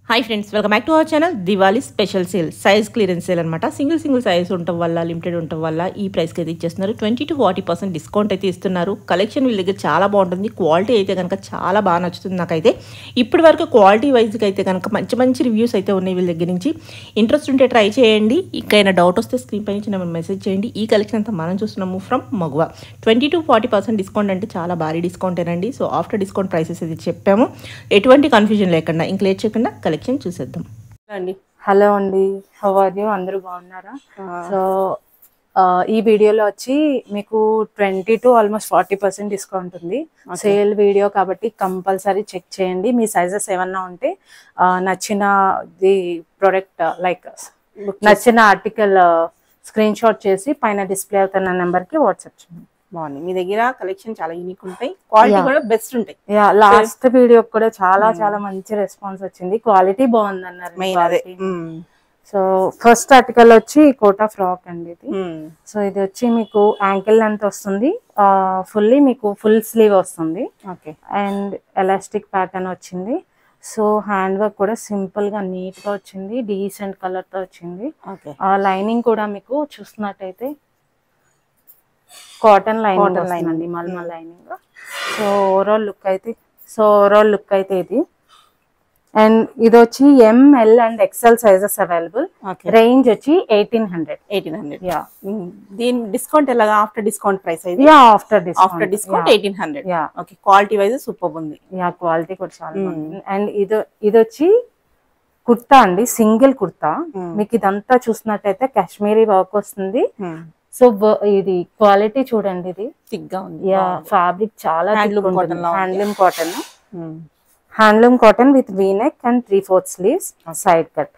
Hi friends, welcome back to our channel. Diwali special sale, size clearance sale అనమాట. Single size ఉండటం వల్ల, limited ఉండటం వల్ల ఈ ప్రైస్కి అయితే ఇచ్చేస్తున్నారు. 20-40% డిస్కౌంట్ అయితే ఇస్తున్నారు. కలెక్షన్ వీళ్ళ దగ్గర చాలా బాగుంటుంది. క్వాలిటీ అయితే కనుక చాలా బాగా నచ్చుతుంది నాకైతే. ఇప్పటి వరకు క్వాలిటీ వైజ్కి అయితే కనుక మంచి రివ్యూస్ అయితే ఉన్నాయి వీళ్ళ దగ్గర నుంచి. ఇంట్రెస్ట్ ఉంటే ట్రై చేయండి. ఇంకైనా డౌట్ వస్తే స్క్రీన్ పై నుంచి నెంబర్ మెసేజ్ చేయండి. ఈ కలెక్షన్ అంతా మనం చూస్తున్నాము ఫ్రమ్ మగువ. 20-40% డిస్కౌంట్ అంటే చాలా భారీ డిస్కౌంటేనండి. సో ఆఫ్టర్ డిస్కౌంట్ ప్రైసెస్ అయితే చెప్పాము. ఎటువంటి కన్ఫ్యూజన్ లేకుండా ఇంక లేట్ చేయకుండా కలెక్షన్ చూసేద్దాం. హలో అండి, హౌ ఆర్ యూ? అందరూ బాగున్నారా? సో ఈ వీడియోలో వచ్చి మీకు 20% డిస్కౌంట్ ఉంది. సేల్ వీడియో కాబట్టి కంపల్సరీ చెక్ చేయండి. మీ సైజెస్ ఏమన్నా ఉంటే నచ్చిన ది ప్రొడక్ట్ లైక్ నచ్చిన ఆర్టికల్ స్క్రీన్ షాట్ చేసి పైన డిస్ప్లే అవుతున్న నెంబర్కి వాట్సాప్ చేయండి. బాగుంది. మీ దగ్గర కలెక్షన్ చాలా యూనిక్ ఉంటాయి, క్వాలిటీ కూడా బెస్ట్ ఉంటాయి. లాస్ట్ వీడియో కూడా చాలా మంచి రెస్పాన్స్ వచ్చింది. క్వాలిటీ బాగుంది అన్నారు. సో ఫస్ట్ ఆర్టికల్ వచ్చి కోటా ఫ్రాక్ అండి ఇది. సో ఇది వచ్చి మీకు యాంకిల్ లెంత్ వస్తుంది, ఫుల్లీ మీకు ఫుల్ స్లీవ్ వస్తుంది అండ్ ఎలాస్టిక్ ప్యాటర్న్ వచ్చింది. సో హ్యాండ్ వర్క్ కూడా సింపుల్ గా నీట్ గా వచ్చింది, డీసెంట్ కలర్ తో వచ్చింది. లైనింగ్ కూడా మీకు చూస్తున్నట్టయితే కాటన్ లైనింగ్ అండి, mulmul lining. So overall look అయితే ఇది. అండ్ ఇది వచ్చి ML and XL sizes available. Range వచ్చి 1800. యా, దీని డిస్కౌంట్ ఎలాగా? ఆఫ్టర్ డిస్కౌంట్ ప్రైస్ అయితే after discount 1800. Yeah, okay. Quality wise super ఉంది. యా, క్వాలిటీ కూడా చాలా బాగుంది. అండ్ ఇది వచ్చి కుర్తా అండి, సింగిల్ కుర్తా. మీకు ఇదంతా చూసినట్టయితే కాశ్మీరీ వర్క్ వస్తుంది. సో ఇది క్వాలిటీ చూడండి, ఇది థిక్గా ఉంది. యా, ఫ్యాబ్రిక్ చాలా handloom cotton with V-neck and 3/4 sleeves, side cut.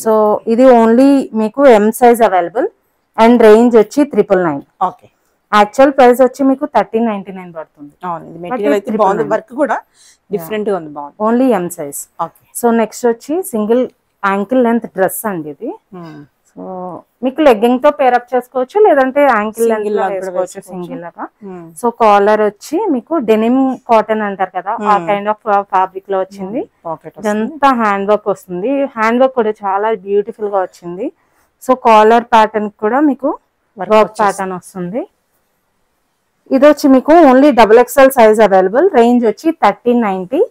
So ఇది ఓన్లీ మీకు M size available and range వచ్చి 999. ఓకే. యాక్చువల్ ప్రైస్ వచ్చి మీకు 1399 పడుతుంది. మెటీరియల్ అయితే బాగుంది, వర్క్ కూడా డిఫరెంట్ గా ఉంది, బాగుంది. Only M size. Okay. So next వచ్చి సింగిల్ యాంకిల్ లెంత్ డ్రెస్ అండి ఇది. సో మీకు లెగ్గింగ్ తో పేరప్ చేసుకోవచ్చు, లేదంటే యాంకిల్ లెంత్ వేసుకోవచ్చు సింగిల్ లాగా. సో కాలర్ వచ్చి మీకు డెనిమ్ కాటన్ అంటారు కదా, ఆ కైండ్ ఆఫ్ ఫ్యాబ్రిక్ లో వచ్చింది. ఇదంతా హ్యాండ్ వర్క్ వస్తుంది. హ్యాండ్ వర్క్ కూడా చాలా బ్యూటిఫుల్ గా వచ్చింది. సో కాలర్ ప్యాటర్న్ కూడా మీకు వర్క్ ప్యాటర్న్ వస్తుంది. ఇది వచ్చి మీకు only XXL size available. Range వచ్చి 1390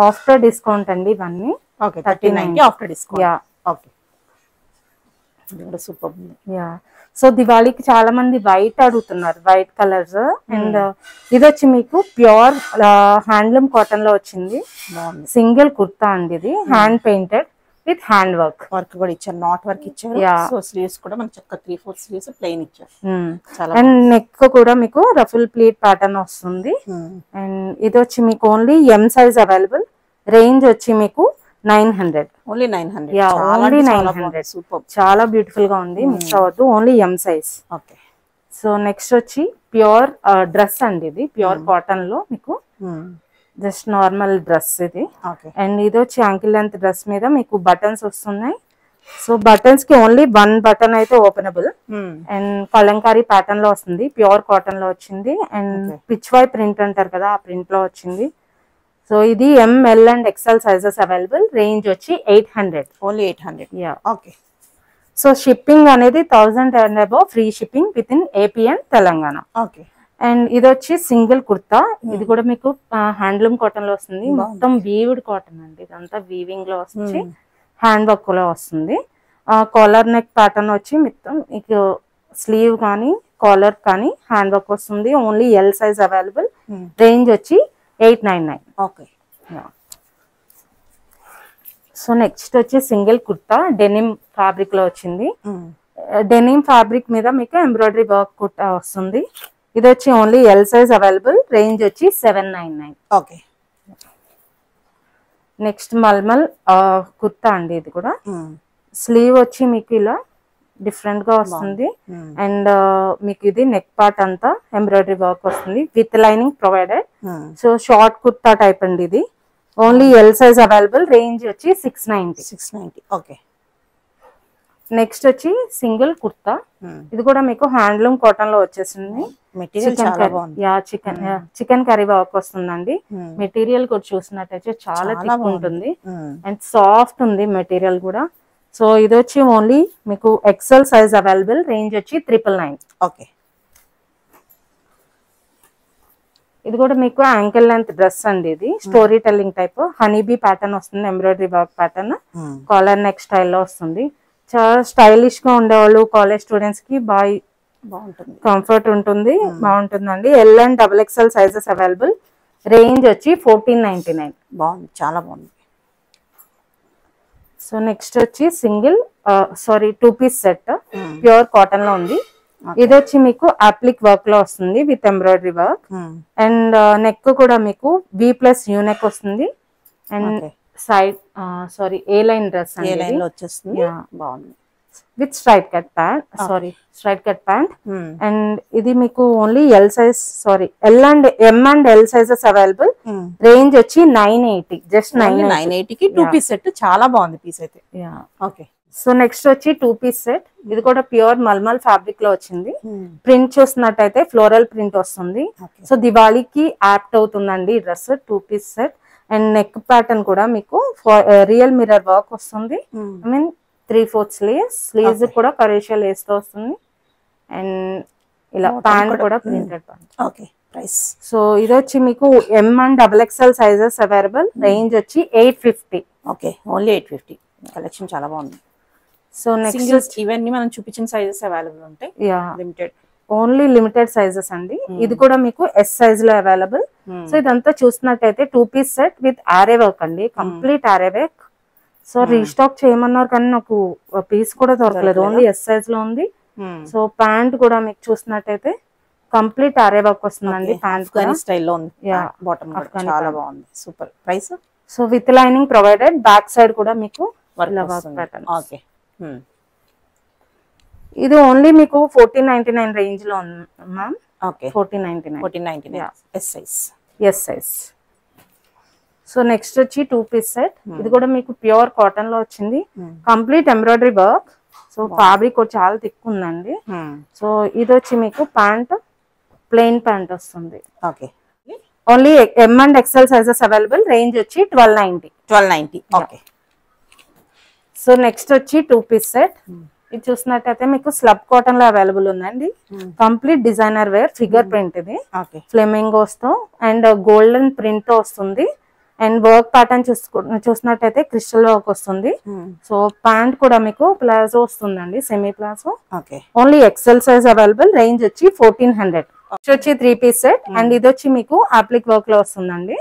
ఆఫ్టర్ డిస్కౌంట్ అండి ఇవన్నీ. 1390 after discount. Yeah, okay. Super. Yeah, so దివాళీకి చాలా మంది వైట్ అడుగుతున్నారు, వైట్ కలర్స్. అండ్ ఇది వచ్చి మీకు ప్యూర్ హ్యాండ్లూమ్ కాటన్ లో వచ్చింది. సింగిల్ కుర్తా అండి ఇది, hand painted with hand work కూడా ఇచ్చారు, నాట్ వర్క్ ఇచ్చారు. సో స్లీవ్స్ కూడా మనకి చక్కగా 3/4 స్లీవ్స్ ప్లెయిన్ ఇచ్చారు. అండ్ నెక్ కూడా మీకు రఫుల్ ప్లీట్ ప్యాటర్న్ వస్తుంది. అండ్ ఇది వచ్చి మీకు only M size available. Range వచ్చి మీకు 900. ఓన్లీ 900. Yeah, only 900. సూపర్, చాలా బ్యూటిఫుల్ గా ఉంది, మిస్ అవ్వద్దు. Only M size. Okay. So next వచ్చి ప్యూర్ డ్రెస్ అండి ఇది, ప్యూర్ కాటన్ లో మీకు జస్ట్ నార్మల్ డ్రెస్ ఇది. అండ్ ఇది వచ్చి యాంకిల్ లెంత్ డ్రెస్ మీద మీకు బటన్స్ వస్తున్నాయి. సో బటన్స్ కి ఓన్లీ 1 బటన్ అయితే ఓపెనబుల్. అండ్ కలంకారీ ప్యాటర్న్ లో వస్తుంది, ప్యూర్ కాటన్ లో వచ్చింది. అండ్ పిచ్వాయ్ ప్రింట్ అంటారు కదా, ఆ ప్రింట్ లో వచ్చింది. సో ఇది ML and XL sizes available. Range వచ్చి 800. Only 800. Yeah, okay. So shipping అనేది 1000 and above, free shipping with in AP and Telangana. Okay. And ఇది వచ్చి సింగిల్ కుర్తా. ఇది కూడా మీకు హ్యాండ్లూమ్ కాటన్ లో వస్తుంది. మొత్తం వీవ్డ్ కాటన్ అండి, ఇదంతా వీవింగ్ లో వచ్చి హ్యాండ్ వర్క్ లో వస్తుంది. కాలర్ నెక్ ప్యాటర్న్ వచ్చి మొత్తం మీకు స్లీవ్ కానీ కాలర్ కానీ హ్యాండ్ వర్క్ వస్తుంది. Only L size available. Range వచ్చి 899. ఓకే. సో నెక్స్ట్ వచ్చి సింగిల్ కుర్తా డెనిమ్ ఫ్యాబ్రిక్ లో వచ్చింది. డెనిమ్ ఫ్యాబ్రిక్ మీద మీకు ఎంబ్రాయిడరీ వర్క్ కుర్తా వస్తుంది. ఇది వచ్చి only L size available. Range వచ్చి 799. ఓకే. నెక్స్ట్ మల్మల్ కుర్తా అండి, ఇది కూడా స్లీవ్ వచ్చి మీకు ఇలా డిఫరెంట్ గా వస్తుంది. అండ్ మీకు ఇది నెక్ పార్ట్ అంతా ఎంబ్రాయిడరీ వర్క్ వస్తుంది with lining provided. So short kurta type అండి ఇది. Only L size available. Range వచ్చి 690. ఓకే. నెక్స్ట్ వచ్చి సింగిల్ కుర్తా. ఇది కూడా మీకు హ్యాండ్లూమ్ కాటన్ లో వచ్చేసింది. చికెన్ కర్రీ వర్క్ వస్తుందండి. మెటీరియల్ కూడా చూసినట్టయితే చాలా థిక్ ఉంటుంది అండ్ సాఫ్ట్ ఉంది మెటీరియల్ కూడా. సో ఇది వచ్చి ఓన్లీ మీకు ఎక్సెల్ సైజ్ అవైలబుల్. రేంజ్ వచ్చి 999. ఓకే. ఇది కూడా మీకు యాంకిల్ లెంత్ డ్రెస్ అండి. ఇది story telling type honeybee pattern వస్తుంది. Embroidery work pattern collar neck స్టైల్లో వస్తుంది. చాలా స్టైలిష్ గా ఉండేవాళ్ళు కాలేజ్ స్టూడెంట్స్ కి బాగుంటుంది, కంఫర్ట్ ఉంటుంది, బాగుంటుందండి. L and XXL sizes available. Range వచ్చి 1499. బాగుంది, చాలా బాగుంది. సో నెక్స్ట్ వచ్చి two piece set pure cotton లో ఉంది. ఇది వచ్చి మీకు అప్లిక్ వర్క్ లో వస్తుంది with embroidery work and neck కూడా మీకు B+ యూ నెక్ వస్తుంది and side A line dress వచ్చేస్తుంది. బాగుంది with straight cut pant and ఇది మీకు only L and M and L sizes available. Range వచ్చి 980. జస్ట్ 980 కి 2 పీస్ సెట్. చాలా బాగుంది పీస్ అయితే. ఓకే. సో నెక్స్ట్ వచ్చి 2 పీస్ సెట్. ఇది కూడా ప్యూర్ మల్మల్ ఫ్యాబ్రిక్ లో వచ్చింది. ప్రింట్ చూసినట్టయితే ఫ్లోరల్ ప్రింట్ వస్తుంది. సో దివాళీకి యాప్ట్ అవుతుందండి ఈ డ్రెస్. 2 piece set and neck pattern కూడా మీకు రియల్ మిర్రర్ వర్క్ వస్తుంది. ఐ మీన్ 3/4 స్లీవ్స్ కూడా కరేషియా లేస్ తో వస్తుంది అండ్ ఇలా ప్యాంట్ కూడా printed pant. Okay. Price so ఇది వచ్చి మీకు M and XXL sizes available. Range వచ్చి 850. ఓకే. ఓన్లీ 850. కలెక్షన్ చాలా బాగుంది. సో నెక్స్ట్ ఇవన్నీ మనం చూపించిన సైజెస్ అవైలబుల్ ఉంటాయి. లిమిటెడ్, ఓన్లీ లిమిటెడ్ సైజెస్ అండి. ఇది కూడా మీకు S సైజ్ లో అవైలబుల్. సో ఇదంతా చూసినట్టయితే 2 piece set with aari work అండి. Complete aari work. So restock చేయమన్నారు కానీ నాకు పీస్ కూడా దొరకలేదు. ఓన్లీ S సైజ్ లో ఉంది. సో ప్యాంట్ కూడా మీకు చూసినట్టయితే కంప్లీట్ ఆరే వర్క్ వస్తుందండి. ప్యాంట్ స్టైల్లో ఉంది. బాటమ్ చాలా బాగుంది. Super. Price so with lining provided. Back side కూడా మీకు వర్క్ ప్యాటర్న్. ఓకే. ఇది ఓన్లీ మీకు 1499 రేంజ్ లో ఉంది ma'am. Okay. 1499 S size. So next వచ్చి 2 పీస్ సెట్. ఇది కూడా మీకు ప్యూర్ కాటన్ లో వచ్చింది. Complete embroidery work. So fabric కూడా చాలా థిక్ ఉందండి. సో ఇది వచ్చి మీకు ప్యాంట్ ప్లెయిన్ ప్యాంట్ వస్తుంది. Okay. Only M and XL sizes available. Range వచ్చి 1290. ఓకే. సో నెక్స్ట్ వచ్చి 2 పీస్ సెట్. ఇది చూసినట్టయితే మీకు స్లబ్ కాటన్ లో అవైలబుల్ ఉందండి. Complete designer wear figure print. ఇది ఫ్లెమింగోస్ తో అండ్ గోల్డెన్ ప్రింట్ తో వస్తుంది అండ్ వర్క్ ప్యాటర్న్ చూసినట్టయితే క్రిస్టల్ వర్క్ వస్తుంది. సో ప్యాంట్ కూడా మీకు ప్లాజో వస్తుందండి, semi palazzo. Only XL size available. Range వచ్చి 1400. వచ్చి 3 పీస్ సెట్ అండ్ ఇది వచ్చి మీకు అప్లిక్ వర్క్ లో వస్తుందండి.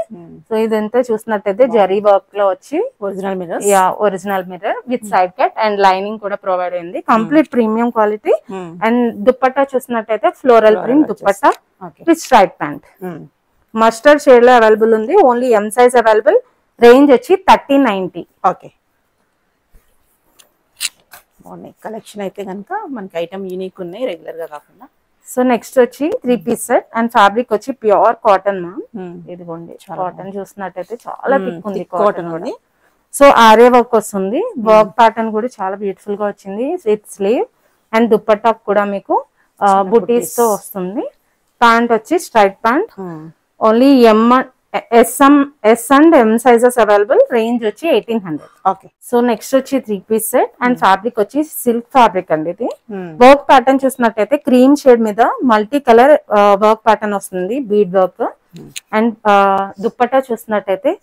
సో ఇదంతా చూసినట్టయితే జరీ వర్క్ లో వచ్చి original mirror with side cut and lining కూడా ప్రొవైడ్ అయింది. Complete premium quality and dupatta చూసినట్టయితే floral print dupatta with straight pant. Mustard shade లో అవైలబుల్ ఉంది. Only M size available. Range వచ్చి 1390. ఓకే. బాగున్నాయి కలెక్షన్ అయితే కనుక. మనకి ఐటమ్ యూనిక్ ఉన్నాయి రెగ్యులర్ గా కాకుండా. సో నెక్స్ట్ వచ్చి 3 పీస్ సెట్ అండ్ ఫ్యాబ్రిక్ వచ్చి ప్యూర్ కాటన్ మ్యామ్. ఇదిగోండి కాటన్ చూసినట్టయితే చాలా థిక్ ఉంది కాటన్ కూడా. సో ఆరే వర్క్ వస్తుంది. వర్క్ ప్యాటర్న్ కూడా చాలా బ్యూటిఫుల్ గా వచ్చింది విత్ స్లీవ్ అండ్ దుప్పట్టా కూడా మీకు బుటీస్ తో వస్తుంది. ప్యాంట్ వచ్చి straight pant. Only S and M sizes available. Range వచ్చి 1800. ఓకే. సో నెక్స్ట్ వచ్చి 3 పీస్ సెట్ అండ్ ఫ్యాబ్రిక్ వచ్చి సిల్క్ ఫ్యాబ్రిక్ అండి. ఇది వర్క్ ప్యాటర్న్ చూసినట్టయితే క్రీమ్ షేడ్ మీద మల్టీ కలర్ వర్క్ ప్యాటర్న్ వస్తుంది, బీడ్ వర్క్ అండ్ దుప్పట్టా చూసినట్టయితే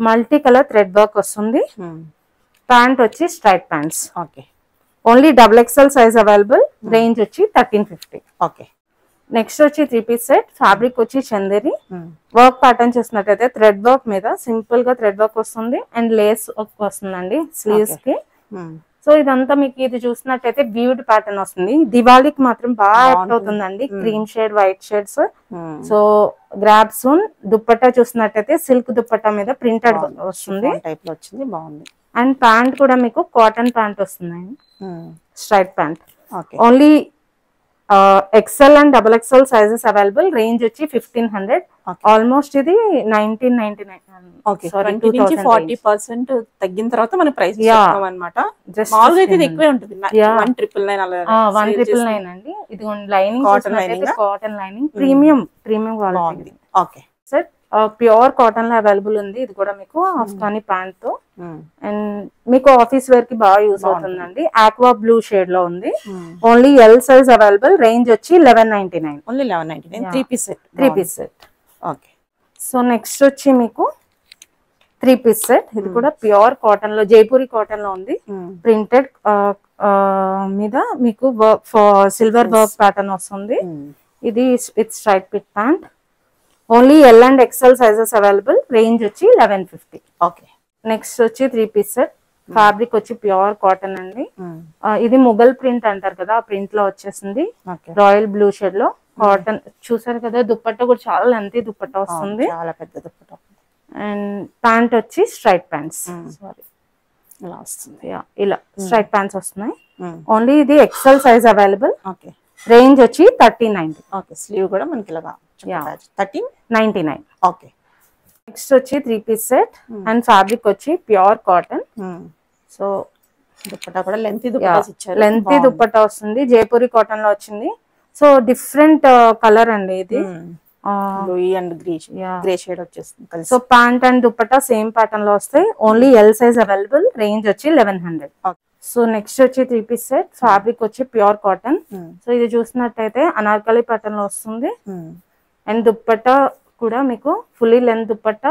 మల్టీ కలర్ థ్రెడ్ వర్క్ వస్తుంది. ప్యాంట్ వచ్చి straight pants. Okay. Only XXL size available. Range వచ్చి 1350. ఓకే. నెక్స్ట్ వచ్చి 3 పీస్ సెట్ ఫ్యాబ్రిక్ వచ్చి చందేరి. వర్క్ ప్యాటర్న్ చూసినట్టయితే థ్రెడ్ వర్క్ మీద సింపుల్ గా థ్రెడ్ వర్క్ వస్తుంది అండ్ లేస్ వర్క్ వస్తుందండి స్లీవ్స్ కి. సో ఇదంతా మీకు ఇది చూసినట్టయితే బ్యూటీ ప్యాటర్న్ వస్తుంది. దివాళీకి మాత్రం బాగా యాక్ట్ అవుతుందండి. Cream shade white shades. So grab soon. Dupatta చూసినట్టయితే సిల్క్ దుప్పట్టా మీద ప్రింటెడ్ వస్తుంది. బాగుంది. అండ్ ప్యాంట్ కూడా మీకు కాటన్ ప్యాంట్ వస్తుందండి, straight pant. Okay. Only XL and double XL sizes available, range వచ్చి 1500, ఆల్మోస్ట్ ఇది 1999. ఓకే, 20 నుంచి 40% తగ్గిన తర్వాత మన ప్రైస్ అన్నమాట. మామూలుగా అయితే ఇది ఎక్కువే ఉంటుంది, 1999 అలా 1999 అండి. ఇది lining cotton lining, premium quality. Okay set pure cotton లో అవైలబుల్ ఉంది. ఇది కూడా మీకు ఆఫ్ఘనీ ప్యాంట్ తో, అండ్ మీకు ఆఫీస్ వేర్ కి బాగా యూస్ అవుతుందండి. ఆక్వా బ్లూ షేడ్ లో ఉంది. Only L size available, range వచ్చి 1199. Only 1199 three piece set. Okay, so next వచ్చి మీకు 3 పీస్ సెట్. ఇది కూడా ప్యూర్ కాటన్ లో, జైపూరి కాటన్ లో ఉంది. ప్రింటెడ్ మీద మీకు సిల్వర్ వర్క్ ప్యాటర్న్ వస్తుంది. ఇది with straight fit pant. Only L and XL sizes available, range వచ్చి 1150. ఓకే, నెక్స్ట్ వచ్చి 3 పీస్ సెట్. ఫ్యాబ్రిక్ వచ్చి ప్యూర్ కాటన్ అండి. ఇది ముగల్ ప్రింట్ అంటారు కదా, ఆ ప్రింట్ లో వచ్చేసింది. రాయల్ బ్లూ షేడ్ లో కాటన్. చూసారు కదా, దుప్పట్టా కూడా చాలా లెంతీ దుప్పట్టా వస్తుంది, చాలా పెద్ద దుప్పట్టా. అండ్ ప్యాంట్ వచ్చి స్ట్రైట్ ప్యాంట్స్. సారీ, ఇలా వస్తుంది. ఇలా స్ట్రైట్ ప్యాంట్స్ వస్తున్నాయి. ఓన్లీ ఇది XL size available. Okay, range వచ్చి 1390. ఓకే, స్లీవ్ కూడా మనకి ఇలాగా 1399. ఓకే, నెక్స్ట్ వచ్చి 3 పీస్ సెట్ అండ్ ఫ్యాబ్రిక్ వచ్చి ప్యూర్ కాటన్. సో దుప్పట్టా కూడా లెంతీ దుప్పట్టా ఇచ్చారు, లెంతీ దుప్పట్టా వస్తుంది. జైపూరి కాటన్ లో వచ్చింది. సో డిఫరెంట్ కలర్ అండి ఇది, బ్లూ అండ్ గ్రే షేడ్ వచ్చేస్తుంది. So pant and dupatta same pattern లో వస్తాయి. Only L size available, range వచ్చి 1100. సో నెక్స్ట్ వచ్చి 3 పీస్ సెట్. ఫ్యాబ్రిక్ వచ్చి ప్యూర్ కాటన్. సో ఇది చూసినట్టయితే అనార్కలి ప్యాటర్న్ లో వస్తుంది. అండ్ దుప్పట్టా కూడా మీకు ఫుల్లీ లెంత్ దుప్పట్టా.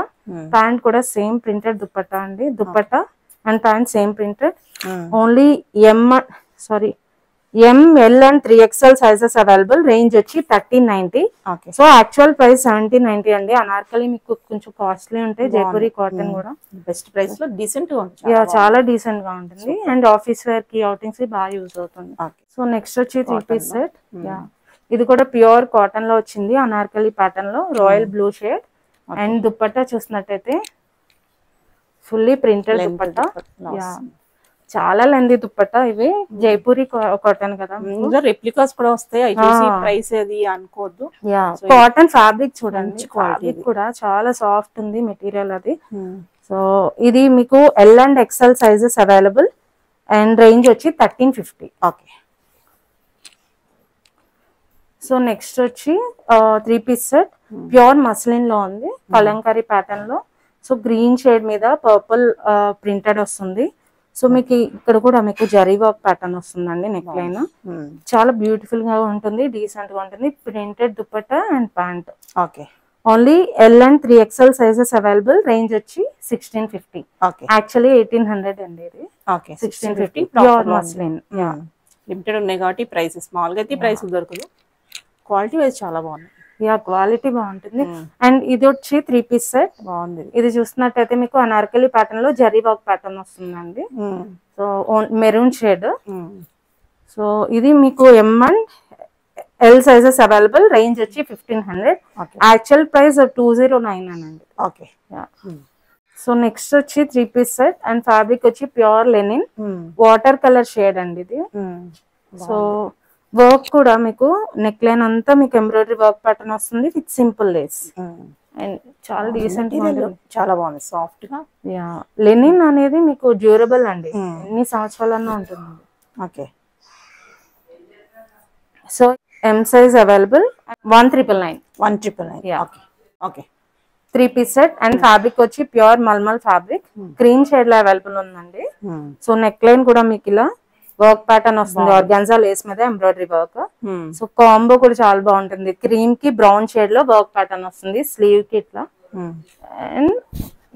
ప్యాంట్ కూడా సేమ్ ప్రింటెడ్ దుప్పట్టా అండి. Dupatta and pant same printed. Only ML and 3XL sizes available, range వచ్చి 1390. సో యాక్చువల్ ప్రైస్ 1790 అండి. అనార్కలి మీకు కొంచెం కాస్ట్లీ ఉంటాయి. జైపూరి కాటన్ కూడా బెస్ట్ ప్రైస్ లో డీసెంట్ చాలా డీసెంట్ గా ఉంటుంది. అండ్ ఆఫీస్ వేర్ కి, అవుటింగ్స్ కి బాగా యూజ్ అవుతుంది. సో నెక్స్ట్ వచ్చి 3 పీస్ సెట్. ఇది కూడా ప్యూర్ కాటన్ లో వచ్చింది, అనార్కలి ప్యాటర్న్ లో, royal blue shade. And dupatta చూసినట్టయితే ఫుల్లీ ప్రింటెడ్ దుప్పట్టా. చాలా లెంది దుప్పట్టా. ఇవి జైపూరి కాటన్ కదా, రెప్లికాస్ కూడా వస్తాయి. ప్రైస్ అది అనుకోవద్దు. కాటన్ ఫ్యాబ్రిక్ చూడండి, ఫ్యాబ్రిక్ కూడా చాలా సాఫ్ట్ ఉంది మెటీరియల్ అది. సో ఇది మీకు L and XL sizes available, and range వచ్చి 1350. ఓకే, సో నెక్స్ట్ వచ్చి 3 పీస్ సెట్. ప్యూర్ మస్లిన్ లో ఉంది, కలంకారీ ప్యాటర్న్ లో. సో గ్రీన్ షేడ్ మీద పర్పుల్ ప్రింటెడ్ వస్తుంది. సో మీకు ఇక్కడ కూడా మీకు జరీ వర్క్ ప్యాటర్న్ వస్తుందండి. నెక్ లైన్ చాలా బ్యూటిఫుల్ గా ఉంటుంది, డీసెంట్ గా ఉంటుంది. Printed dupatta and pant. Okay, only L and 3XL sizes available, range వచ్చి 1650. యాక్చువల్లీ 1800 అండి ఇది. 1650 ప్యూర్ మస్లిన్. లిమిటెడ్ ఉన్నాయి కాబట్టి ప్రైస్ స్మాల్ గా అయితే ప్రైస్ దొరకదు. క్వాలిటీ వైజ్ చాలా బాగుంది. క్వాలిటీ బాగుంటుంది. అండ్ ఇది వచ్చి 3 పీస్ సెట్. బాగుంది. ఇది చూసినట్టయితే మీకు అనార్కలి ప్యాటర్న్ లో జరీ వర్క్ ప్యాటర్న్ వస్తుందండి. So maroon shade. సో ఇది మీకు M and L sizes available, range వచ్చి 1500. యాక్చువల్ ప్రైస్ 209 అనండి. ఓకే, సో నెక్స్ట్ వచ్చి 3 పీస్ సెట్ అండ్ ఫ్యాబ్రిక్ వచ్చి pure linen, water colour shade అండి ఇది. సో వర్క్ కూడా మీకు నెక్ లైన్ అంతా మీకు ఎంబ్రాయిడరీ వర్క్ ప్యాటర్న్ వస్తుంది విత్ సింపుల్ లేస్. అండ్ చాలా డీసెంట్, చాలా బాగుంది, సాఫ్ట్ గా. లెనిన్ అనేది మీకు డ్యూరబుల్ అండి, ఎన్ని సంవత్సరాలన్నా ఉంటుంది. Okay, so M size available, 1999. 1999. Okay, 3 piece set and fabric వచ్చి pure mulmul fabric, green shade లో అవైలబుల్ ఉందండి. సో నెక్ లైన్ కూడా మీకు ఇలా వర్క్ ప్యాటర్న్ వస్తుంది, ఆర్గాన్జా లేస్ మీద ఎంబ్రాయిడరీ వర్క్. సో కాంబో కూడా చాలా బాగుంటుంది. క్రీమ్ కి బ్రౌన్ షేడ్ లో వర్క్ ప్యాటర్న్ వస్తుంది స్లీవ్ కి ఇట్లా. అండ్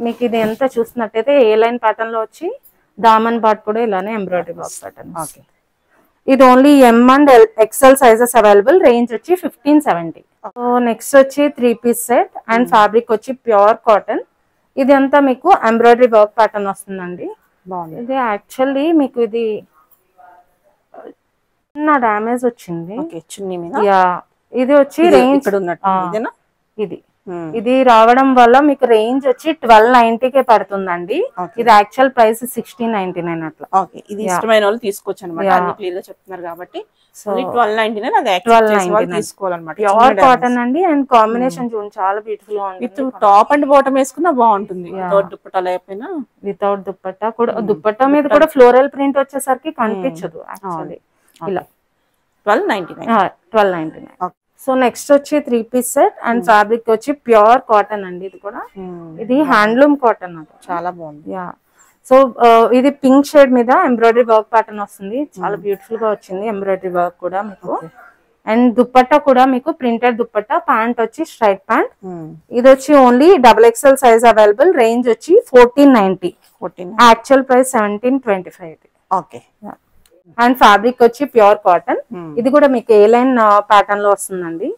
మీకు ఇది ఎంత చూసినట్టయితే ఏ లైన్ ప్యాటర్న్ లో వచ్చి దామన్ పార్ట్ కూడా ఇలానే ఎంబ్రాయిడరీ వర్క్ ప్యాటర్న్. ఇది only M and XL sizes available, range వచ్చి 1570. సో నెక్స్ట్ వచ్చి 3 పీస్ సెట్ అండ్ ఫ్యాబ్రిక్ వచ్చి ప్యూర్ కాటన్. ఇది అంతా మీకు ఎంబ్రాయిడరీ వర్క్ ప్యాటర్న్ వస్తుందండి. బాగుంది. ఇది యాక్చువల్లీ మీకు ఇది నా డ్యామేజ్ వచ్చింది. చున్నీ మీద. ఇది వచ్చి రేంజ్ ఇక్కడ ఉన్నట్టు ఇదేనా? ఇది ఇది రావడం వల్ల మీకు రేంజ్ వచ్చి 1290కే పడుతుందండి. ఇది యాక్చువల్ ప్రైస్ 1699 అట్లా. ఓకే, ఇది ఇష్టమైన వాళ్ళు తీసుకోవచ్చు అనమాట. అన్ని క్లియర్ గా చెప్తున్నారు కాబట్టి 1299 అది యాక్చువల్ చేసే వాళ్ళు తీసుకోవాలన్నమాట. ప్యూర్ కాటన్ అండి. అండ్ కాంబినేషన్ చూడండి చాలా బ్యూటిఫుల్ గా ఉంది. విత్ టాప్ అండ్ బాటమ్ వేసుకున్నా బాగుంటుంది. వితౌట్ దుప్పట్టా లేకపోయినా వితౌట్ దుప్పట్టా కూడా, దుప్పట్టా మీద కూడా ఫ్లోరల్ ప్రింట్ వచ్చేసరికి కనిపించదు యాక్చువల్లీ. ఇలా 1299. సో నెక్స్ట్ వచ్చి 3 పీస్ సెట్ అండ్ ఫ్యాబ్రిక్ వచ్చి ప్యూర్ కాటన్ అండి. ఇది కూడా ఇది హ్యాండ్లూమ్ కాటన్ చాలా బాగుంది. సో ఇది పింక్ షేడ్ మీద ఎంబ్రాయిడరీ వర్క్ ప్యాటర్న్ వస్తుంది. చాలా బ్యూటిఫుల్ గా వచ్చింది ఎంబ్రాయిడరీ వర్క్ కూడా మీకు. అండ్ దుప్పట్టా కూడా మీకు ప్రింటెడ్ దుప్పట్టా. ప్యాంట్ వచ్చి స్ట్రైట్ ప్యాంట్. ఇది వచ్చి only XXL size available. Range వచ్చి 1490. Actual price 1725. Okay. And fabric వచ్చి ప్యూర్ కాటన్. ఇది కూడా మీకు ఏ లైన్ ప్యాటర్న్ లో వస్తుందండి.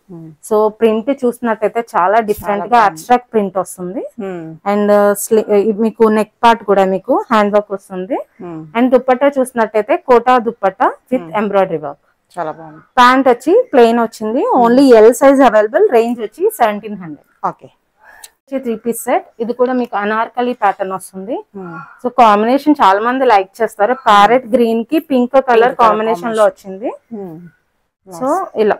సో ప్రింట్ చూసినట్టయితే చాలా డిఫరెంట్ గా అబ్స్ట్రాక్ట్ ప్రింట్ వస్తుంది. అండ్ మీకు నెక్ పార్ట్ కూడా మీకు హ్యాండ్ వర్క్ వస్తుంది. అండ్ దుప్పట్టా చూసినట్టయితే Kota dupatta with embroidery work. చాలా బాగుంది. ప్యాంట్ వచ్చి ప్లెయిన్ వచ్చింది. Only L size available. Range వచ్చి 1700. ఓకే. 3 piece set. ఇది కూడా మీకు అనార్కలి ప్యాటర్న్ వస్తుంది. సో కాంబినేషన్ చాలా మంది లైక్ చేస్తారు. ప్యారెట్ గ్రీన్ కి పింక్ కలర్ కాంబినేషన్ లో వచ్చింది. సో ఇలా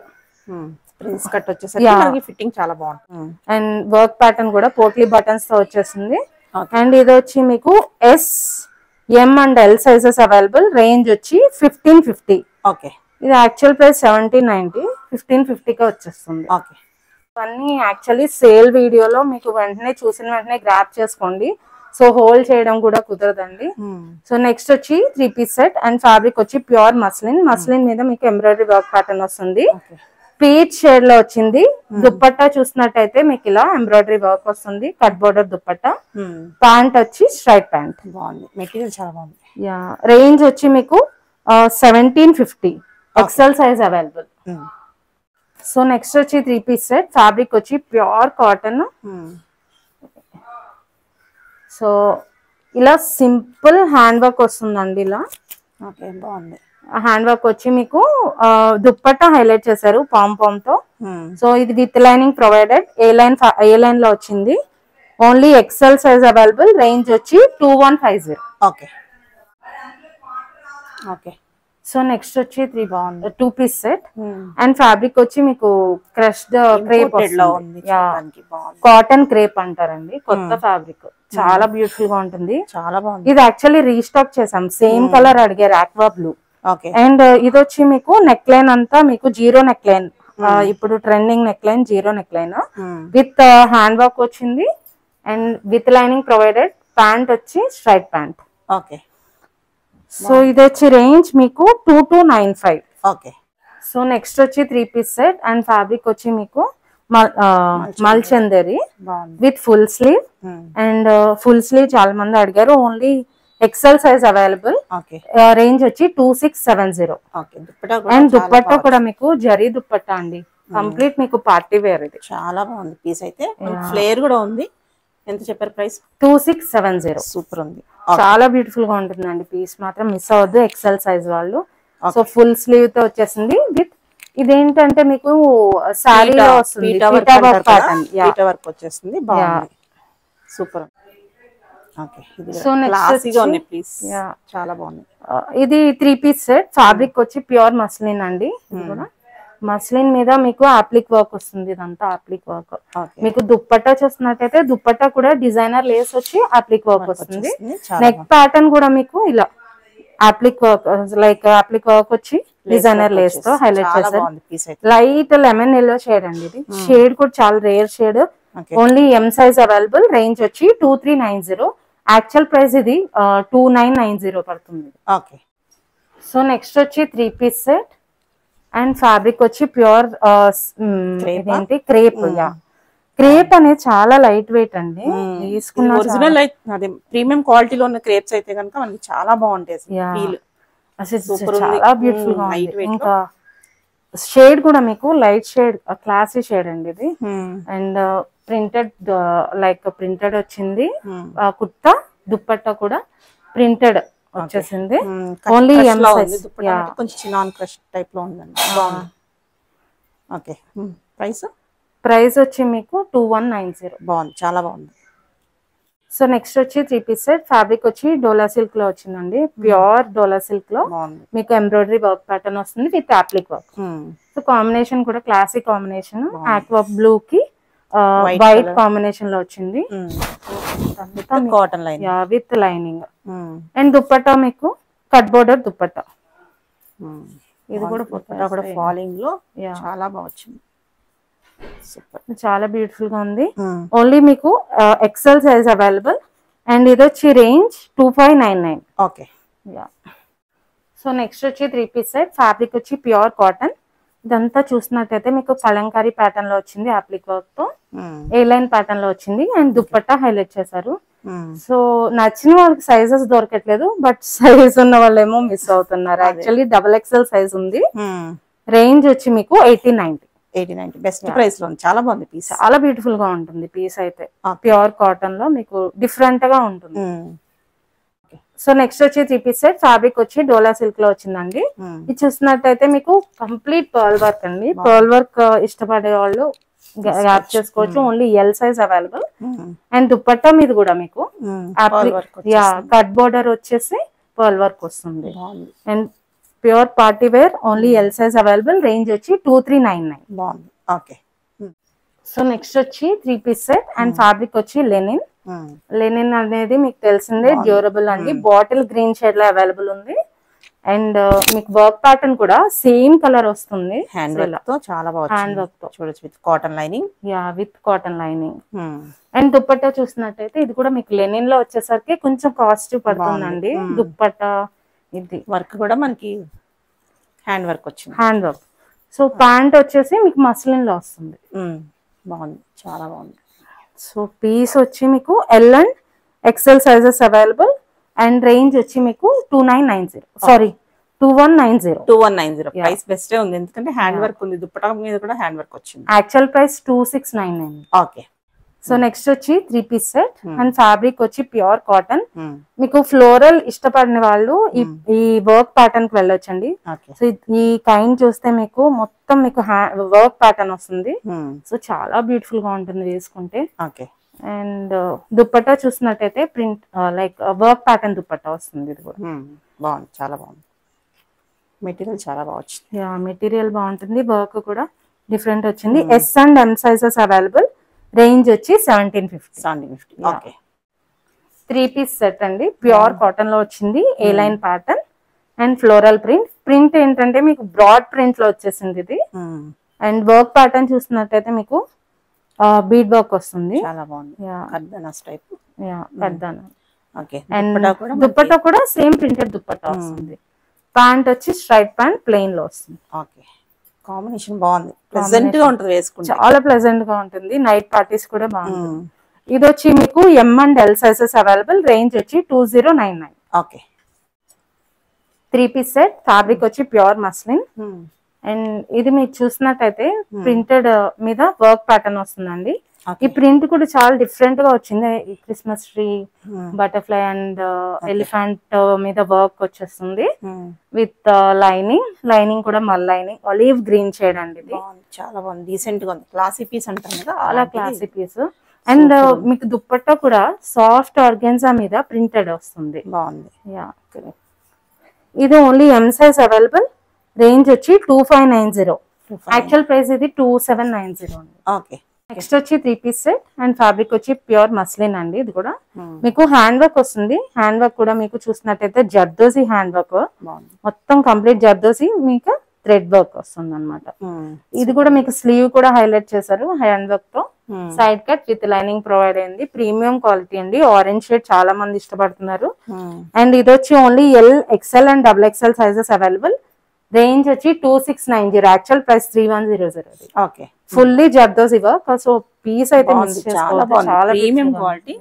ప్రిన్స్ కట్ వచ్చేసరికి ఫిట్టింగ్ చాలా బాగుంటుంది. అండ్ వర్క్ ప్యాటర్న్ కూడా పోట్లీ బటన్స్ తో వచ్చేసింది. అండ్ ఇది వచ్చి మీకు S, M and L sizes available. Range వచ్చి 1550. ఓకే. ఇది యాక్చువల్ ప్రైస్ 1790. 1550గా వచ్చేస్తుంది. ఓకే. ఇవన్నీ యాక్చువల్లీ సేల్ వీడియోలో మీకు వెంటనే చూసిన వెంటనే గ్రాప్ చేసుకోండి. సో హోల్డ్ చేయడం కూడా కుదరదండి. సో నెక్స్ట్ వచ్చి 3 పీస్ సెట్ అండ్ ఫ్యాబ్రిక్ వచ్చి ప్యూర్ మస్లిన్. మస్లిన్ మీద మీకు ఎంబ్రాయిడరీ వర్క్ ప్యాటర్న్ వస్తుంది. పీచ్ షేడ్ లో వచ్చింది. దుప్పట్టా చూసినట్టయితే మీకు ఇలా ఎంబ్రాయిడరీ వర్క్ వస్తుంది. Cut border dupatta. ప్యాంట్ వచ్చి స్ట్రైట్ ప్యాంట్. బాగుంది. మెటీరియల్ చాలా బాగుంది. రేంజ్ వచ్చి మీకు 1750. XL size available. So next వచ్చి 3 పీస్ సెట్. ఫ్యాబ్రిక్ వచ్చి ప్యూర్ కాటన్. సో ఇలా సింపుల్ హ్యాండ్ వర్క్ వస్తుందండి. ఇలా బాగుంది. హ్యాండ్ వర్క్ వచ్చి మీకు దుప్పట్టా హైలైట్ చేశారు పామ్ తో. సో ఇది with lining provided. A line లో వచ్చింది. Only XL size available. Range వచ్చి 2150. ఓకే. ఓకే. సో నెక్స్ట్ వచ్చి 2 పీస్ సెట్ అండ్ ఫ్యాబ్రిక్ వచ్చి మీకు క్రష్డ్ క్రేప్ కాటన్ క్రేప్ అంటారండి. కొత్త ఫ్యాబ్రిక్ చాలా బ్యూటిఫుల్ గా ఉంటుంది. చాలా బాగుంది. ఇది యాక్చువల్లీ రీస్టాక్ చేసాం. సేమ్ కలర్ అడిగారు ఆక్వా బ్లూ. అండ్ ఇది వచ్చి మీకు నెక్ లైన్ అంతా మీకు జీరో నెక్ లైన్. ఇప్పుడు trending neck line zero neck line with hand work వచ్చింది. And with lining provided. Pant వచ్చి స్ట్రైట్ ప్యాంట్. ఓకే. సో ఇది వచ్చి రేంజ్ మీకు 2295. ఓకే. సో నెక్స్ట్ వచ్చి 3 పీస్ సెట్ అండ్ ఫ్యాబ్రిక్ వచ్చి మీకు Mulchanderi with full sleeve. And full sleeve చాలా మంది అడిగారు. Only XL size available. Range వచ్చి 2670. అండ్ దుప్పట్టా కూడా మీకు జరీ దుప్పట్టా అండి. కంప్లీట్ మీకు పార్టీ వేర్. ఇది చాలా బాగుంది. పీస్ అయితే ఫ్లేర్ కూడా ఉంది. ఎంత చెప్పారు ప్రైస్? 2670. సూపర్ ఉంది. చాలా బ్యూటిఫుల్ గా ఉంటుందండి. పీస్ మాత్రం మిస్ అవ్వద్దు. XL సైజ్ వాళ్ళు. సో ఫుల్ స్లీవ్ తో వచ్చేసింది. విత్ ఇదేంటంటే మీకు సారీలో వస్తుంది. వర్క్ వచ్చేస్తుంది. బాగుంది. Super. Okay. So next piece చాలా బాగుంది. ఇది 3 పీస్ సెట్. ఫ్యాబ్రిక్ వచ్చి ప్యూర్ మస్లిన్ అండి. ఇది కూడా మస్లిన్ మీద మీకు ఆప్లిక్ వర్క్ వస్తుంది. ఇదంతా ఆప్లిక్ వర్క్. మీకు దుప్పట్టా చూస్తున్నట్టయితే దుప్పట్టా కూడా డిజైనర్ లేస్ వచ్చి ఆప్లిక్ వర్క్ వస్తుంది. నెక్ ప్యాటర్న్ కూడా మీకు ఇలా ఆప్లిక్ వర్క్ లైక్ ఆప్లిక్ వర్క్ వచ్చి డిజైనర్ లేస్ తో హైలైట్ చేశారు. లైట్ లెమన్ ఎల్లో షేడ్ అండి. ఇది షేడ్ కూడా చాలా rare shade. Only M size available. Range వచ్చి 2390. యాక్చువల్ ప్రైస్ ఇది 2990 పడుతుంది. సో నెక్స్ట్ వచ్చి 3 పీస్ సెట్ అండ్ ఫ్యాబ్రిక్ వచ్చి ప్యూర్ ఇదేంటి క్రేప్. క్రేప్ అనేది చాలా లైట్ వెయిట్ అండి. ఒరిజినల్ అదే ప్రీమియం క్వాలిటీలో ఉన్న క్రేప్స్ అయితే కనుక మనకి చాలా బాగుంటాయి. చాలా బ్యూటిఫుల్ గా ఉంది. ఇంకా షేడ్ కూడా మీకు లైట్ షేడ్ క్లాసీ షేడ్ అండి ఇది. అండ్ ప్రింటెడ్ లైక్ ప్రింటెడ్ వచ్చింది. కుర్తా దుప్పట్టా కూడా ప్రింటెడ్ వచ్చేసింది. Only M size. కొంచెం నాన్ క్రష్ టైప్ లో ఉందండి. ఓకే. ప్రైస్ ప్రైస్ వచ్చి మీకు 2190. బాగుంది, చాలా బాగుంది. సో నెక్స్ట్ వచ్చి 3 పీస్ సెట్. ఫ్యాబ్రిక్ వచ్చి డోలా సిల్క్ లో వచ్చిందండి, ప్యూర్ డోలా సిల్క్ లో మీకు ఎంబ్రాయిడరీ వర్క్ ప్యాటర్న్ వస్తుంది with applique work. So combination కూడా క్లాసిక్ కాంబినేషన్, ఆక్వా బ్లూ కి వైట్ కాంబినేషన్ లో వచ్చింది. Cotton line with lining. And dupatta మీకు కట్ బోర్డర్ దుప్పట్టా. ఇది కూడా ఫాలింగ్ లో చాలా బాగా వచ్చింది, సూపర్, చాలా బ్యూటిఫుల్ గా ఉంది. ఓన్లీ మీకు ఎక్సెల్ సైజ్ అవైలబుల్. అండ్ ఇది వచ్చి రేంజ్ 2599. ఓకే. సో నెక్స్ట్ వచ్చి 3 పీస్ సెట్. ఫ్యాబ్రిక్ వచ్చి ప్యూర్ కాటన్. ఇదంతా చూసినట్టయితే మీకు కలంకారీ ప్యాటర్న్ లో వచ్చింది, అప్లిక్ వర్క్ తో ఏ లైన్ ప్యాటర్న్ లో వచ్చింది. అండ్ దుప్పట్టా హైలైట్ చేశారు. సో నచ్చిన వాళ్ళకి సైజెస్ దొరకట్లేదు, బట్ సైజ్ ఉన్న వాళ్ళు ఏమో మిస్ అవుతున్నారు. యాక్చువల్లీ XXL సైజ్ ఉంది. రేంజ్ వచ్చి మీకు 8090. బెస్ట్ ప్రైస్ లో చాలా బాగుంది పీస్, చాలా బ్యూటిఫుల్ గా ఉంటుంది పీస్ అయితే. ప్యూర్ కాటన్ లో మీకు డిఫరెంట్ గా ఉంటుంది. సో నెక్స్ట్ వచ్చి 3 పీస్ సెట్. ఫ్యాబ్రిక్ వచ్చి డోలా సిల్క్ లో వచ్చిందండి. ఇది చూసినట్టయితే మీకు కంప్లీట్ పర్ల్ వర్క్ అండి. పర్ల్ వర్క్ ఇష్టపడే వాళ్ళు గ్యాప్ చేసుకోవచ్చు. Only L size available. And dupatta మీద కూడా మీకు కట్ బోర్డర్ వచ్చేసి పర్ల్ వర్క్ వస్తుంది. And pure party wear, only L size available. Range వచ్చి 2399. బాగుంది. ఓకే. సో నెక్స్ట్ వచ్చి 3 పీస్ సెట్. అండ్ ఫ్యాబ్రిక్ వచ్చి లెనిన్. లెనిన్ అనేది మీకు తెలిసిందే, డ్యూరబుల్ అండి. బాటిల్ గ్రీన్ షేడ్ లో అవైలబుల్ ఉంది. అండ్ మీకు వర్క్ ప్యాటర్న్ కూడా సేమ్ కలర్ వస్తుంది. హ్యాండ్ వర్క్ తో చాలా బాగుంది. హ్యాండ్ వర్క్ తో చూడొచ్చు, with cotton lining. With cotton lining. And dupatta చూసినట్టయితే ఇది కూడా మీకు లెనిన్ లో వచ్చేసరికి కొంచెం కాస్ట్ పడుతుందండి. దుప్పట్టా ఇది వర్క్ కూడా మనకి హ్యాండ్ వర్క్ వచ్చింది, హ్యాండ్ వర్క్. సో ప్యాంట్ వచ్చేసి మీకు మస్లిన్ లో వస్తుంది. బాగుంది, చాలా బాగుంది. సో పీస్ వచ్చి మీకు L and XL sizes available. And range వచ్చి మీకు 2990. సారీ 2190. ప్రైస్ బెస్టే ఉంది, ఎందుకంటే హ్యాండ్ వర్క్ ఉంది. దుప్పటా మీద కూడా హ్యాండ్ వర్క్ వచ్చింది. Actual price 2699. Okay. So next వచ్చి 3 పీస్ సెట్. అండ్ ఫ్యాబ్రిక్ వచ్చి ప్యూర్ కాటన్. మీకు ఫ్లోరల్ ఇష్టపడిన వాళ్ళు ఈ వర్క్ ప్యాటర్న్ కి వెళ్ళొచ్చండి. సో ఈ కైండ్ చూస్తే మీకు మొత్తం మీకు వర్క్ ప్యాటర్న్ వస్తుంది. సో చాలా బ్యూటిఫుల్ గా ఉంటుంది వేసుకుంటే. అండ్ దుప్పట్టా చూసినట్టయితే print like work pattern dupatta వస్తుంది. ఇది కూడా బాగుంది, చాలా బాగుంది. మెటీరియల్ చాలా బాగా వచ్చింది. మెటీరియల్ బాగుంటుంది, వర్క్ కూడా డిఫరెంట్ వచ్చింది. S and M sizes available. Range వచ్చి 1750. ఓకే. 3 పీస్ సెట్ అండి. ప్యూర్ కాటన్ లో వచ్చింది, A line pattern and floral print. Print ఏంటంటే మీకు బ్రాడ్ ప్రింట్ లో వచ్చేసింది ఇది. అండ్ వర్క్ ప్యాటర్న్ చూసినట్టయితే మీకు బీడ్ వర్క్ వస్తుంది. చాలా బాగుంది. అండ్ దుప్పట్టా కూడా సేమ్ ప్రింటెడ్ దుప్పట్టా వస్తుంది. ప్యాంట్ వచ్చి స్ట్రైట్ ప్యాంట్ ప్లెయిన్ లో వస్తుంది. ఓకే. కాంబినేషన్ బాగుంది, ప్లెజెంట్ గా ఉంటుంది వేసుకుంటే, చాలా ప్లెజెంట్ గా ఉంటుంది. నైట్ పార్టీస్ కూడా బాగుంటుంది. ఇది వచ్చి మీకు M and L sizes available. Range వచ్చి 2099. ఓకే. 3 piece set. ఫ్యాబ్రిక్ వచ్చి ప్యూర్ మస్లిన్. అండ్ ఇది మీరు చూసినట్టయితే ప్రింటెడ్ మీద వర్క్ ప్యాటర్న్ వస్తుందండి. ఈ ప్రింట్ కూడా చాలా డిఫరెంట్ గా వచ్చింది. ఈ Christmas tree, butterfly and elephant మీద వర్క్ వచ్చేస్తుంది విత్ లైనింగ్ కూడా మల్ లైనింగ్ ఆలివ్ గ్రీన్ షేడ్ అండి. ఇది చాలా బాగుంది, డీసెంట్ గా ఉంది. క్లాసీ పీస్ అంటారు కదా, చాలా క్లాసీ పీస్. అండ్ మీకు దుప్పట్టా కూడా సాఫ్ట్ ఆర్గాన్జా మీద ప్రింటెడ్ వస్తుంది. బాగుంది. ఇది only M size available. Range వచ్చి 2590. యాక్చువల్ ప్రైస్ ఇది 2790 అండి. ఓకే. నెక్స్ట్ వచ్చి 3 పీస్ సెట్. అండ్ ఫ్యాబ్రిక్ వచ్చి ప్యూర్ మస్లిన్ అండి. ఇది కూడా మీకు హ్యాండ్ వర్క్ వస్తుంది. హ్యాండ్ వర్క్ కూడా మీకు చూసినట్టయితే జర్దోజీ హ్యాండ్ వర్క్, మొత్తం కంప్లీట్ జర్దోజీ మీకు థ్రెడ్ వర్క్ వస్తుంది అనమాట. ఇది కూడా మీకు స్లీవ్ కూడా హైలైట్ చేశారు హ్యాండ్ వర్క్ తో. Side cut with lining provide అయింది. ప్రీమియం క్వాలిటీ అండి. ఆరెంజ్ షేడ్ చాలా మంది ఇష్టపడుతున్నారు. అండ్ ఇది వచ్చి only L, XL and XXL sizes available. Range వచ్చి 2690. Actual price 3100. Okay. Fully zardozi work. So piece అయితే చాలా ప్రీమియం క్వాలిటీ.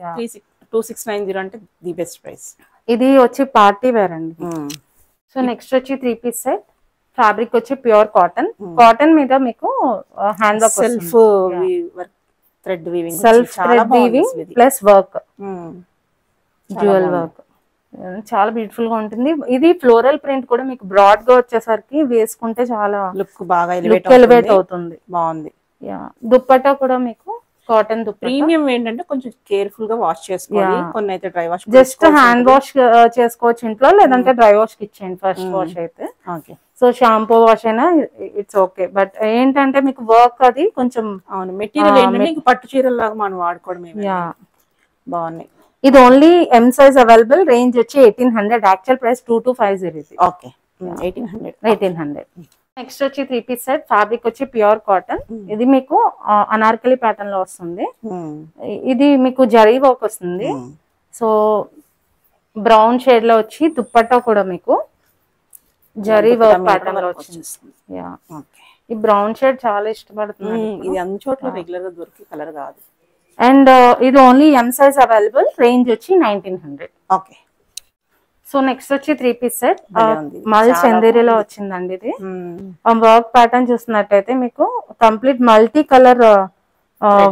2690 అంటే ది బెస్ట్ ప్రైస్. ఇది వచ్చి పార్టీ వేర్ అండి. సో నెక్స్ట్ వచ్చి 3 పీస్ సెట్. ఫ్యాబ్రిక్ వచ్చి ప్యూర్ కాటన్. కాటన్ మీద మీకు hand work, self thread weaving, self thread weaving plus work, dual work. చాలా బ్యూటిఫుల్ గా ఉంటుంది. ఇది ఫ్లోరల్ ప్రింట్ కూడా మీకు బ్రాడ్ గా వచ్చేసరికి వేసుకుంటే చాలా లుక్ బాగా ఎలివేట్ అవుతుంది. బాగుంది. యా దుప్పట్టా కూడా మీకు కాటన్ దుప్పట్టా. ప్రీమియం ఏంటంటే కొంచెం కేర్ఫుల్ గా వాష్ చేసుకోవాలి, కొన్ని అయితే dry wash, just hand wash చేసుకోవచ్చు ఇంట్లో, లేదంటే డ్రై వాష్ కి ఇచ్చేయండి ఫస్ట్ వాష్ అయితే. ఓకే. సో షాంపూ వాష్ అయినా ఇట్స్ ఓకే, బట్ ఏంటంటే మీకు వర్క్ అది కొంచెం. అవును, మెటీరియల్ ఏంటంటే ఇంక పట్టు చీరల లాగా మనం వాడుకోవడమే. బాగున్నాయి. ఇది only M size available, range వచ్చి 1800, యాక్చువల్ ప్రైస్ 2250 ఇది. ఓకే 1800. నెక్స్ట్ వచ్చి 3 పీస్ సెట్, ఫ్యాబ్రిక్ వచ్చి ప్యూర్ కాటన్. ఇది మీకు అనార్కలి ప్యాటర్న్ లో వస్తుంది. ఇది మీకు జరీ వర్క్ వస్తుంది. సో బ్రౌన్ షేడ్ లో వచ్చి దుప్పట్టా కూడా మీకు జరీ వర్క్ ప్యాటర్న్ లో వచ్చింది. యా ఈ బ్రౌన్ షేడ్ చాలా ఇష్టపడుతుంది. ఇది అన్ని చోట్ల రెగ్యులర్ గా దొరికే కలర్ కాదు. అండ్ ఇది only M size available, range వచ్చి 1900. ఓకే. సో నెక్స్ట్ వచ్చి 3 పీస్ సెట్, మల్ చందేరిలో వచ్చిందండి. ఇది వర్క్ ప్యాటర్న్ చూస్తున్నట్టయితే మీకు complete multi colour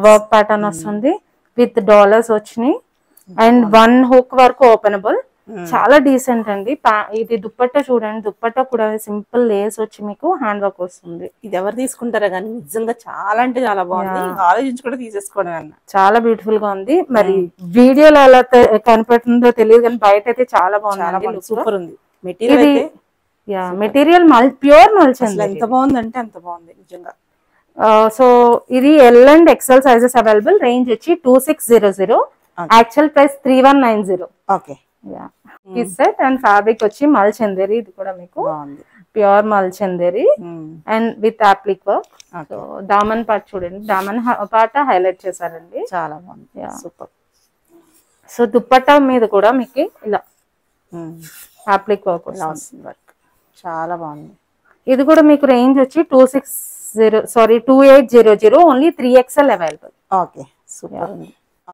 work pattern వస్తుంది విత్ డాలర్స్ వచ్చినాయి అండ్ 1 హుక్ వరకు ఓపెనబుల్. చాలా డీసెంట్ అండి. ఇది దుప్పట్టా చూడండి, దుప్పట్టా కూడా సింపుల్ లేస్ వచ్చి మీకు హ్యాండ్ వర్క్ వస్తుంది. ఇది ఎవరు తీసుకుంటారా కానీ నిజంగా చాలా అంటే చాలా బాగుంది, ఆలోచించి కూడా తీసేసుకోవడం అన్న. చాలా బ్యూటిఫుల్ గా ఉంది. మరి వీడియోలో ఎలా కనిపెడుతుందో తెలియదు కానీ బయట అయితే చాలా బాగుంది, సూపర్ ఉంది. మెటీరియల్ మెటీరియల్ ప్యూర్ మల్చ్, ఎంత బాగుందంటే అంత బాగుంది నిజంగా. సో ఇది L and XL sizes available, range వచ్చి 2600, actual price 3190. Okay. Piece set and fabric వచ్చి మల్ చందేరి, ఇది కూడా మీకు pure Mul Chanderi and with applique work. So దామన్ పార్ట్ చూడండి, దామన్ పార్ట్ హైలైట్ చేశారండి, చాలా బాగుంది, సూపర్. సో దుప్పట్టా మీద కూడా మీకు ఇలా అప్లిక్ వర్క్ వస్తుంది, చాలా బాగుంది. ఇది కూడా మీకు రేంజ్ వచ్చి 2800, only 3XL available. Okay, super ఉంది.